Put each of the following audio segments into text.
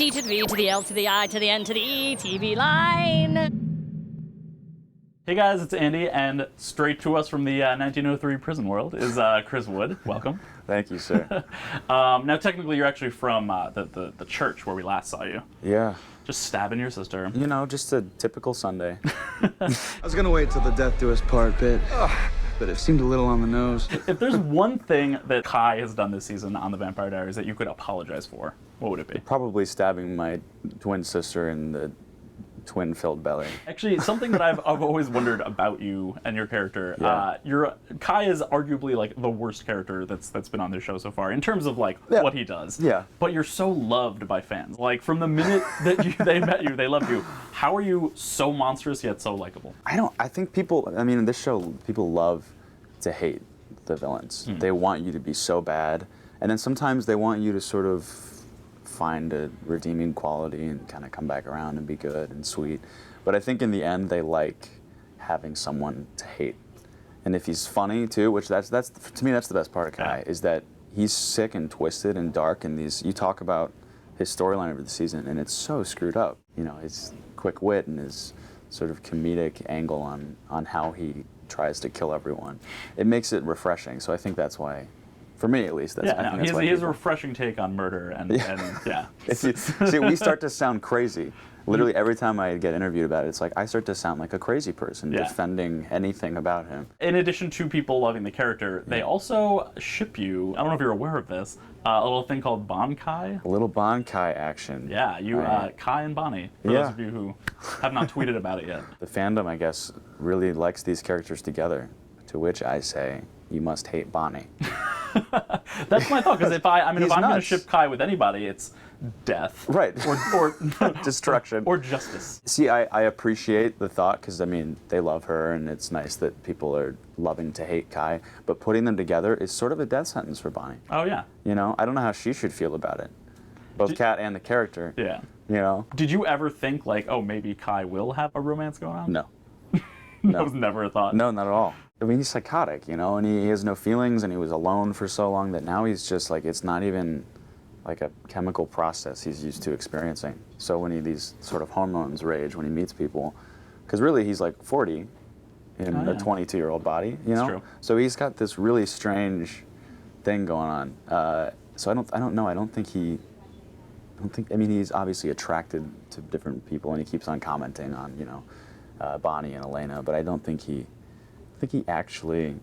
T to the V to the L to the I to the N to the E, TVLine. Hey guys, it's Andy, and straight to us from the 1903 prison world is Chris Wood. Welcome. Thank you, sir. Now, technically, you're actually from the church where we last saw you. Yeah. Just stabbing your sister. You know, just a typical Sunday. I was gonna wait till the death do us part bit, but it seemed a little on the nose. If there's one thing that Kai has done this season on the Vampire Diaries that you could apologize for, what would it be? Probably stabbing my twin sister in the twin-filled belly. Actually, something that I've always wondered about you and your character, Yeah. Kai is arguably like the worst character that's been on this show so far in terms of like what he does. Yeah. But you're so loved by fans. Like from the minute that they met you, they loved you. How are you so monstrous yet so likable? I think people, I mean, in this show, people love to hate the villains. They want you to be so bad, and then sometimes they want you to sort of find a redeeming quality and kind of come back around and be good and sweet. But I think in the end they like having someone to hate. And if he's funny too, which that's to me that's the best part of Kai, is that he's sick and twisted and dark, and you talk about his storyline over the season and it's so screwed up. You know, his quick wit and his sort of comedic angle on how he tries to kill everyone. It makes it refreshing. So I think that's why, for me at least, he has a refreshing take on murder, and See, we start to sound crazy. Literally every time I get interviewed about it, it's like I start to sound like a crazy person defending anything about him. In addition to people loving the character, they also ship you, I don't know if you're aware of this, a little thing called Bon Kai. A little Bon Kai action. Yeah, Kai and Bonnie, for those of you who have not tweeted about it yet. The fandom, I guess, really likes these characters together, to which I say, you must hate Bonnie. That's my thought, because if I'm going to ship Kai with anybody, it's death. Right. Or destruction. Or justice. See, I appreciate the thought, because, I mean, they love her, and it's nice that people are loving to hate Kai, but putting them together is sort of a death sentence for Bonnie. Oh, yeah. You know, I don't know how she should feel about it. Both Kat and the character. Yeah. You know? Did you ever think, like, oh, maybe Kai will have a romance going on? No. That was never a thought. No, not at all. I mean, he's psychotic, you know, and he has no feelings, and he was alone for so long that now he's just like, it's not even like a chemical process he's used to experiencing. So when these sort of hormones rage when he meets people, because really he's like 40 in a 22-year-old body, you know? True. So he's got this really strange thing going on. So I don't know. I mean, he's obviously attracted to different people, and he keeps on commenting on, you know, Bonnie and Elena, but I don't think he actually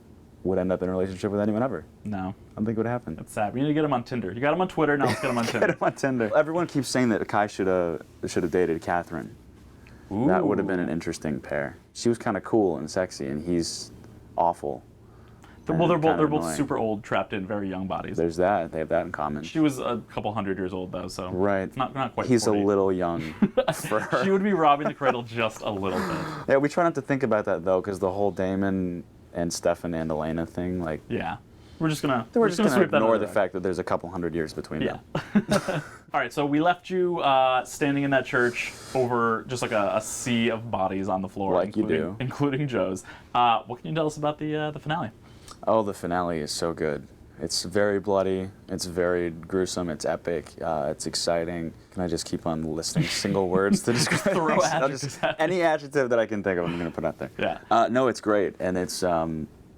would end up in a relationship with anyone ever. No. I don't think it would happen. That's sad. We need to get him on Tinder. You got him on Twitter, now let's get him on Tinder. Get him on Tinder. Everyone keeps saying that Kai should have dated Catherine. Ooh. That would have been an interesting pair. She was kind of cool and sexy, and he's awful. Well, they're both super old, trapped in very young bodies. There's that. They have that in common. She was a couple hundred years old, though, so right. It's not quite He's 40. a little young for her. She would be robbing the cradle just a little bit. Yeah, we try not to think about that, though, because the whole Damon and Stefan and Elena thing, like... Yeah. We're just gonna ignore the fact that there's a couple hundred years between them. All right, so we left you standing in that church over just like a sea of bodies on the floor, like including Joe's. What can you tell us about the finale? Oh, the finale is so good. It's very bloody. It's very gruesome. It's epic. It's exciting. Can I just keep on listing single words to describe Throw adjectives at any adjective that I can think of, I'm going to put out there. Yeah. No, it's great, and it's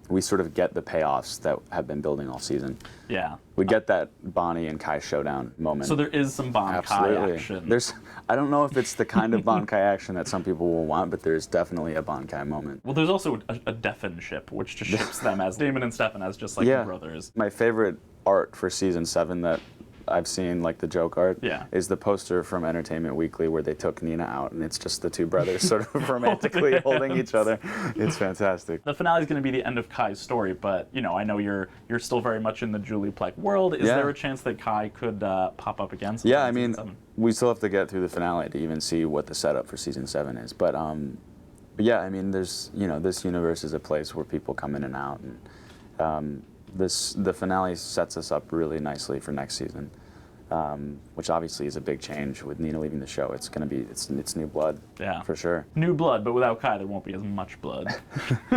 we sort of get the payoffs that have been building all season. Yeah. We get that Bonnie and Kai showdown moment. So there is some Bon Kai action. I don't know if it's the kind of Bon Kai action that some people will want, but there's definitely a Bon Kai moment. Well, there's also a Deafen ship, which just ships them as Damon and Stefan as just like brothers. My favorite art for season 7 that I've seen, like the joke art, is the poster from Entertainment Weekly where they took Nina out, and it's just the two brothers sort of romantically holding each other. It's fantastic. The finale is going to be the end of Kai's story, but you know, I know you're still very much in the Julie Plec world. Is there a chance that Kai could pop up again? Yeah, I mean, we still have to get through the finale to even see what the setup for season 7 is. But yeah, I mean, there's this universe is a place where people come in and out, and the finale sets us up really nicely for next season. which obviously is a big change with Nina leaving the show. It's going to be, it's new blood, Yeah. for sure. New blood, but without Kai, there won't be as much blood.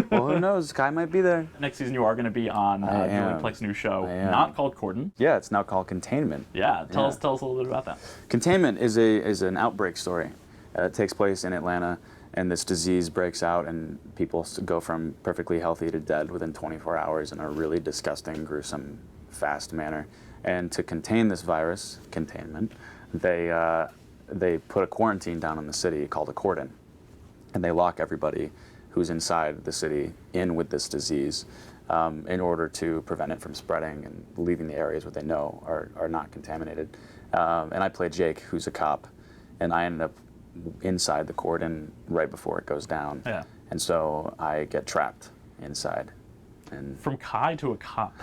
Well, who knows? Kai might be there. Next season, you are going to be on Julie Plek's new show, not called Corden. Yeah, it's now called Containment. Yeah, tell us a little bit about that. Containment is an outbreak story. It takes place in Atlanta, and this disease breaks out, and people go from perfectly healthy to dead within 24 hours in a really disgusting, gruesome, fast manner. And to contain this virus, containment, they put a quarantine down in the city called a cordon, and they lock everybody who's inside the city in with this disease in order to prevent it from spreading and leaving the areas where they know are not contaminated. And I play Jake, who's a cop, and I ended up inside the cordon right before it goes down. Yeah. And so I get trapped inside. And From Kai to a cop.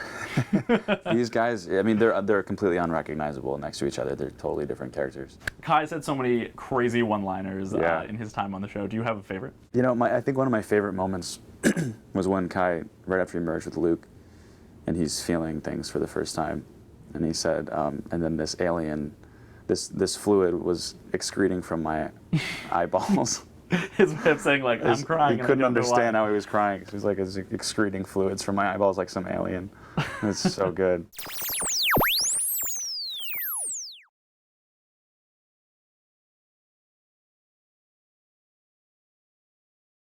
these guys, I mean, they're completely unrecognizable next to each other. They're totally different characters. Kai said so many crazy one-liners Yeah. in his time on the show. Do you have a favorite? You know, I think one of my favorite moments was when Kai, right after he merged with Luke, and he's feeling things for the first time, and he said, and then this alien, this fluid was excreting from my eyeballs. His way of saying, like, I'm crying. He and I couldn't don't know why. understand how he was crying. He was like, it's excreting fluids from my eyeballs like some alien. It's so good.